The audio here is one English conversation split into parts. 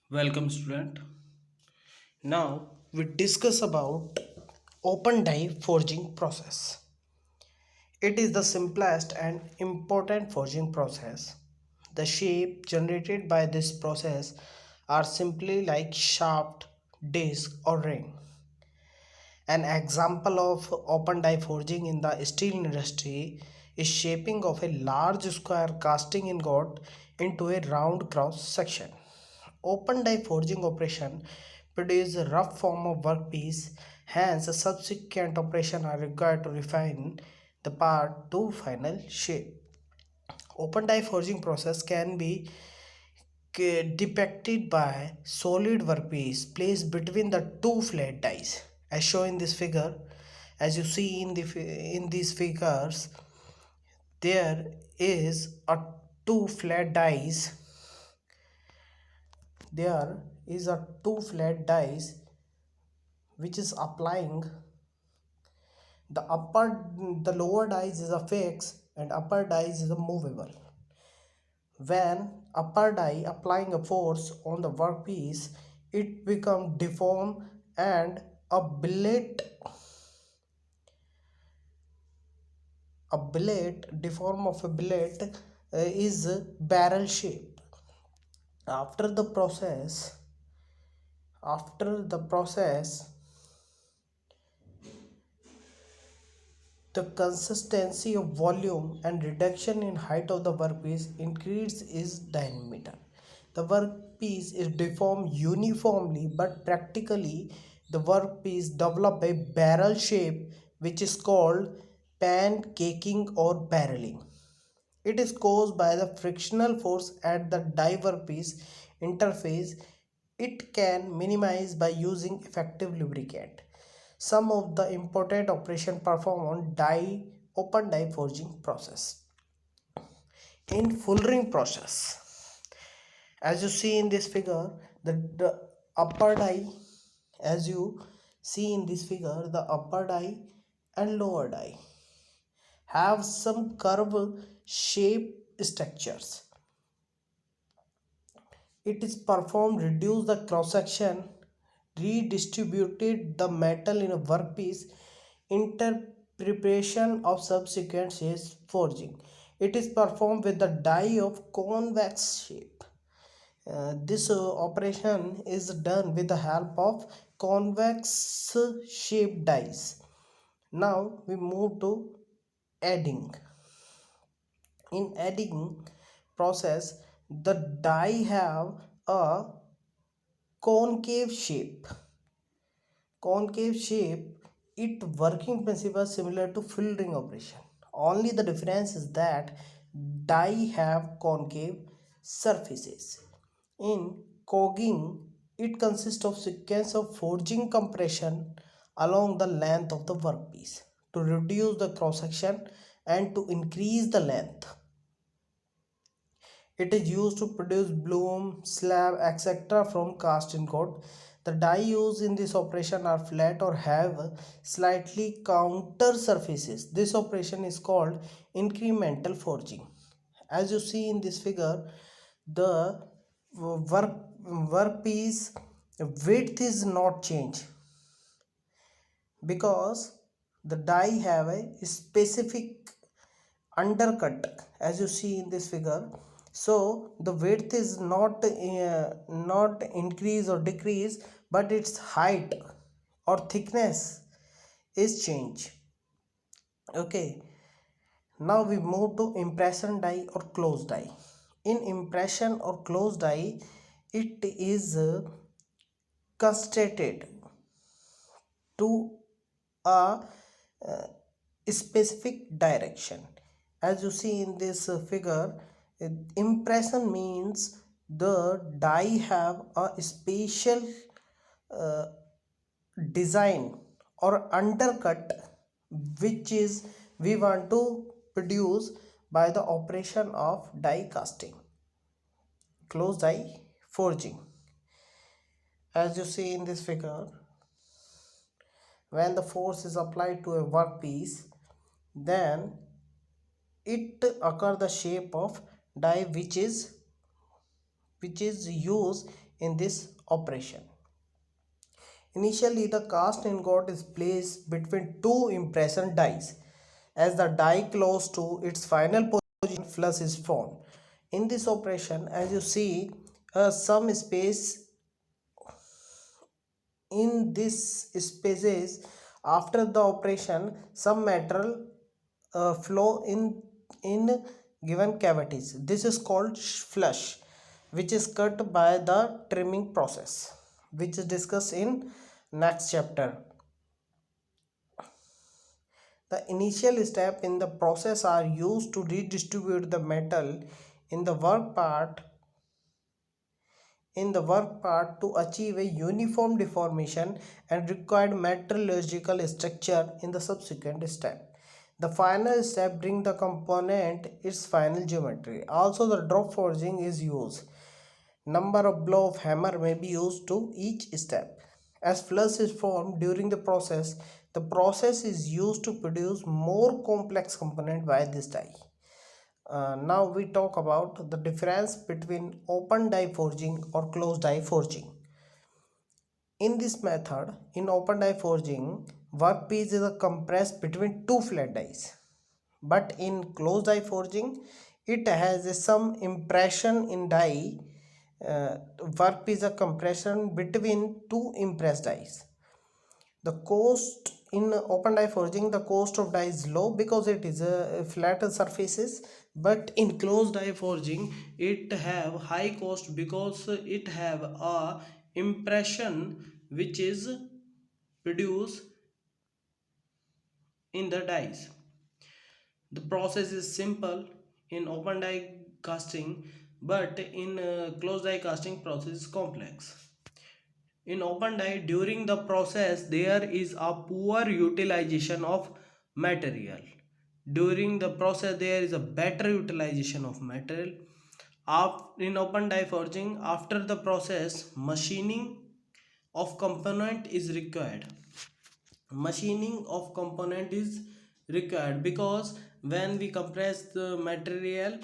Welcome student. Now we discuss about open die forging process. It is the simplest and important forging process. The shape generated by this process are simply like shaft, disc or ring. An example of open die forging in the steel industry is shaping of a large square casting ingot into a round cross section. Open die forging operation produce a rough form of workpiece, hence a subsequent operation are required to refine the part to final shape. Open die forging process can be depicted by solid workpiece placed between the two flat dies as shown in this figure. As you see in these figures, there is a two flat dies. There is a two flat dies which is applying the upper the lower dice is a fixed and upper dice is a movable. When upper die applying a force on the workpiece, it become deformed and a billet deform of a billet is barrel shape. After the process, after the process, the consistency of volume and reduction in height of the workpiece increase is diameter. The workpiece is deformed uniformly, but practically the workpiece develop a barrel shape which is called pancaking or barreling. It is caused by the frictional force at the die workpiece interface. It can minimize by using effective lubricant. Some of the important operation performed on die open die forging process. In fulling process, as you see in this figure, the upper die, as you see in this figure, the upper die and lower die have some curve shape structures. It is performed reduce the cross section, redistributed the metal in a workpiece, interpretation of subsequent shapes forging. It is performed with the die of convex shape. This operation is done with the help of convex shaped dies. Now we move to adding. In adding process, the die have a concave shape. Concave shape, it working principle similar to filled ring operation. Only the difference is that die have concave surfaces. In cogging, it consists of sequence of forging compression along the length of the workpiece to reduce the cross section and to increase the length. It is used to produce bloom, slab, etc. from cast ingot. The die used in this operation are flat or have slightly counter surfaces. This operation is called incremental forging. As you see in this figure, the workpiece width is not changed because the die have a specific undercut, as you see in this figure. So the width is not increase or decrease, but its height or thickness is change. Okay, now we move to impression die or closed die. In impression or closed die, it is concentrated to a specific direction. As you see in this figure, impression means the die have a special uh, design or undercut which is we want to produce by the operation of die casting. Closed die forging, as you see in this figure, when the force is applied to a workpiece, then it occur the shape of die which is used in this operation. Initially, the cast ingot is placed between two impression dies. As the die close to its final position, flush is formed. In this operation, as you see, some space in this spaces after the operation, some material flow in given cavities. This is called flush, which is cut by the trimming process, which is discussed in next chapter. The initial step in the process are used to redistribute the metal in the work part to achieve a uniform deformation and required metallurgical structure in the subsequent step. The final step bring the component its final geometry. Also, the drop forging is used. Number of blow of hammer may be used to each step. As flush is formed during the process is used to produce more complex component by this die. Now we talk about the difference between open die forging or closed die forging. In this method, in open die forging, workpiece is compressed between two flat dies. But in closed die forging, it has some impression in die. Workpiece a compression between two impressed dies. The cost in open die forging, the cost of die is low because it is a flat surfaces, but in closed die forging it have high cost because it have a impression which is produced in the dies. The process is simple in open die casting, but in closed die casting process is complex. In open die, during the process there is a poor utilization of material. During the process there is a better utilization of material. In open die forging, after the process, machining of component is required. Machining of component is required because when we compress the material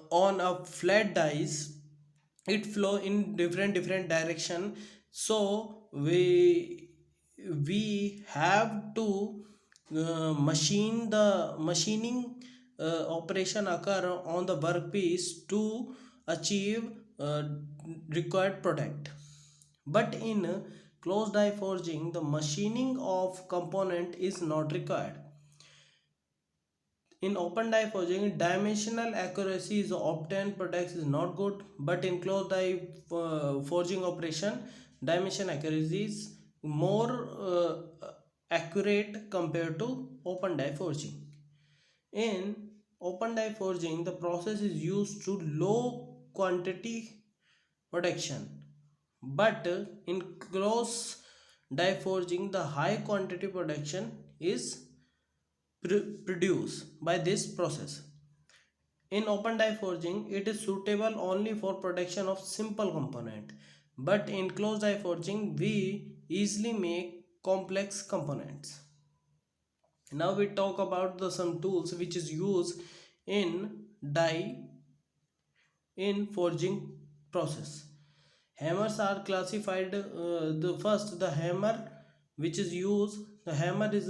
on a flat dies, it flow in different direction, so we have to machining operation occur on the workpiece to achieve required product. But in closed die forging, the machining of component is not required. In open die forging, dimensional accuracy is obtained, products is not good, but in closed die forging operation, dimension accuracy is more accurate compared to open die forging. In open die forging, the process is used to low quantity production, but in closed die forging, the high quantity production is produced by this process. In open die forging, it is suitable only for production of simple component, but in closed die forging, we easily make complex components. Now we talk about some tools which is used in die in forging process. Hammers are classified. The hammer which is used. The hammer is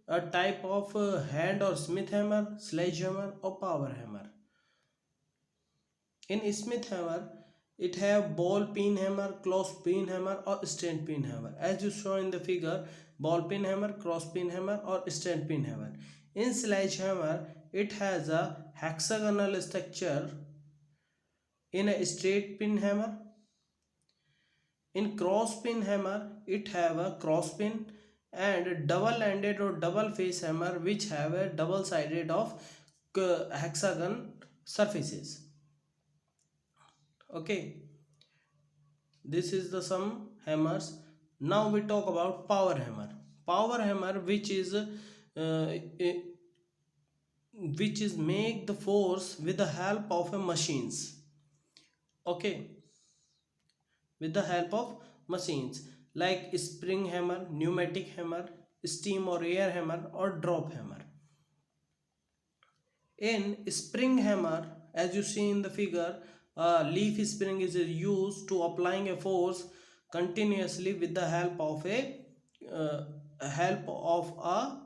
a type of hand or smith hammer, sledgehammer, or power hammer. In smith hammer, it have ball peen hammer, cross peen hammer, or stand peen hammer. As you saw in the figure, ball peen hammer, cross peen hammer, or stand peen hammer. In sledgehammer, it has a hexagonal structure in a straight pin hammer. In cross pin hammer, it have a cross pin and double-ended or double face hammer which have a double sided of hexagon surfaces. Okay, this is the some hammers. Now we talk about power hammer. Power hammer which is make the force with the help of a machines. Okay, with the help of machines like spring hammer, pneumatic hammer, steam or air hammer, or drop hammer. In spring hammer, as you see in the figure, A leaf spring is used to applying a force continuously with the uh, help of a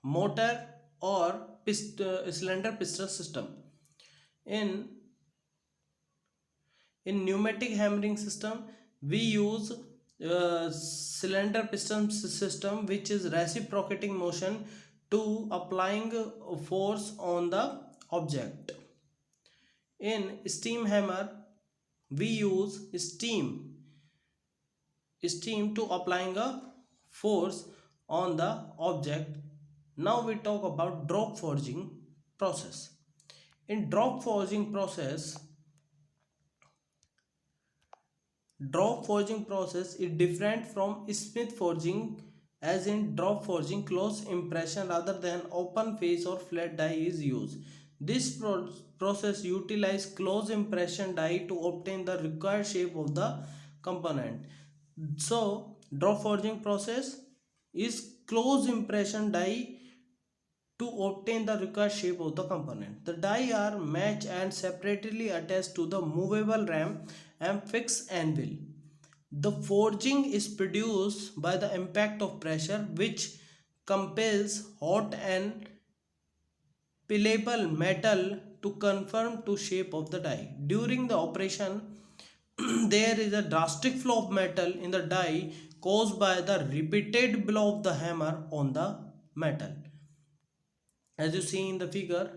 motor or cylinder piston system. In pneumatic hammering system, we use cylinder piston system, which is reciprocating motion to applying force on the object. In steam hammer, we use steam to applying a force on the object. Now we talk about drop forging process. In drop forging process is different from smith forging, as in drop forging close impression rather than open face or flat die is used. This process utilizes close impression die to obtain the required shape of the component. So drop forging process is close impression die to obtain the required shape of the component. The die are matched and separately attached to the movable ram and fixed anvil. The forging is produced by the impact of pressure, which compels hot and pliable metal to conform to shape of the die. During the operation, there is a drastic flow of metal in the die caused by the repeated blow of the hammer on the metal. As you see in the figure,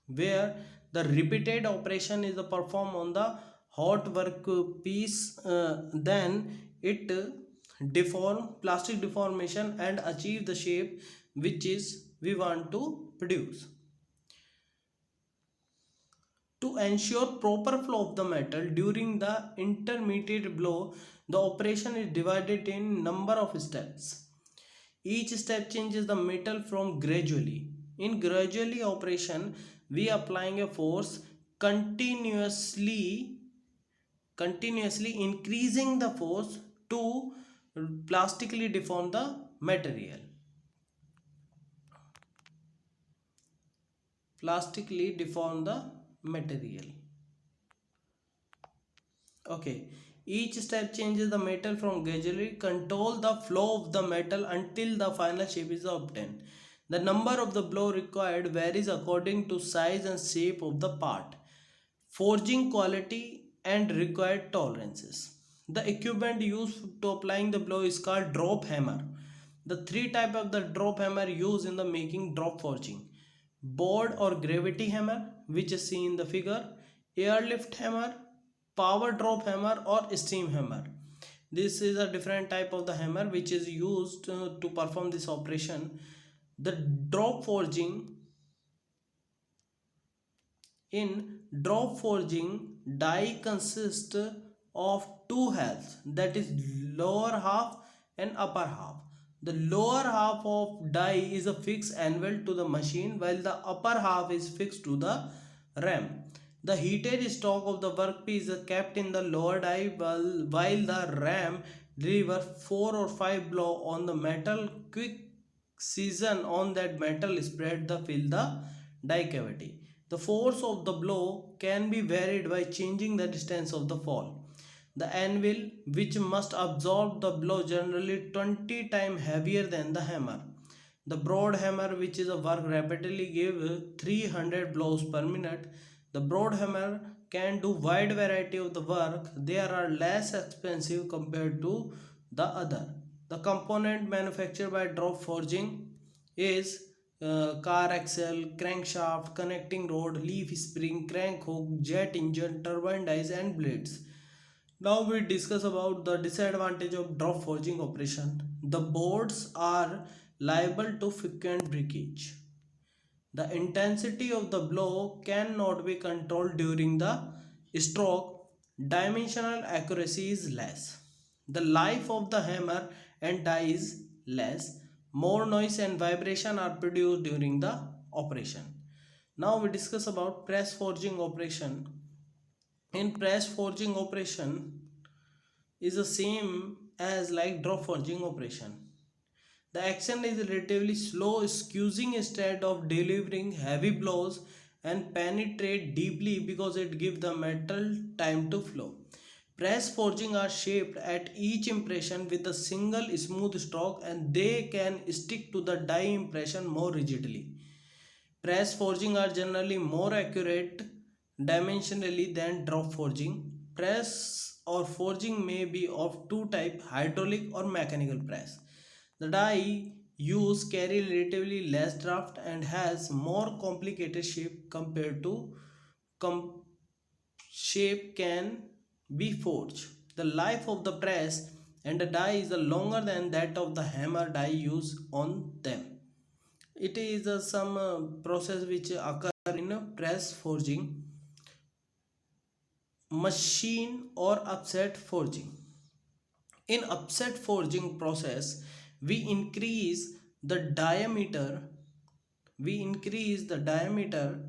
where the repeated operation is performed on the hot work piece, then it deform plastic deformation and achieve the shape which is we want to produce. To ensure proper flow of the metal during the intermediate blow, the operation is divided in number of steps. Each step changes the metal from gradually. In gradually operation, we applying a force continuously increasing the force to plastically deform the material. Plastically deform the material. Okay. Each step changes the metal from gradually control the flow of the metal until the final shape is obtained. The number of the blow required varies according to size and shape of the part, forging quality and required tolerances. The equipment used to applying the blow is called drop hammer. The three type of the drop hammer used in the making drop forging: board or gravity hammer, which is seen in the figure, airlift hammer, power drop hammer, or steam hammer. This is a different type of the hammer which is used to perform this operation. The drop forging In drop forging, die consists of two halves, that is lower half and upper half. The lower half of die is a fixed anvil to the machine, while the upper half is fixed to the ram. The heated stock of the workpiece is kept in the lower die, while the ram deliver 4 or 5 blow on the metal. Quick season on that metal spread the fill the die cavity. The force of the blow can be varied by changing the distance of the fall. The anvil, which must absorb the blow, generally 20 times heavier than the hammer. The broad hammer, which is a work rapidly, give 300 blows per minute. The broad hammer can do wide variety of the work. They are less expensive compared to the other. The component manufactured by drop forging is car axle, crankshaft, connecting rod, leaf spring, crank hook, jet engine, turbine dies and blades. Now we discuss about the disadvantage of drop forging operation. The boards are liable to frequent breakage. The intensity of the blow cannot be controlled during the stroke. Dimensional accuracy is less. The life of the hammer and die is less. More noise and vibration are produced during the operation. Now we discuss about press forging operation. In press forging operation is the same as like drop forging operation. The action is relatively slow, squeezing instead of delivering heavy blows, and penetrate deeply because it gives the metal time to flow. Press forging are shaped at each impression with a single smooth stroke, and they can stick to the die impression more rigidly. Press forging are generally more accurate dimensionally than drop forging. Press or forging may be of two types, hydraulic or mechanical press. The die used carry relatively less draft and has more complicated shape compared to com- shape can be forged. The life of the press and the die is longer than that of the hammer die used on them. It is some process which occur in press forging, machine or upset forging. In upset forging process, we increase the diameter we increase the diameter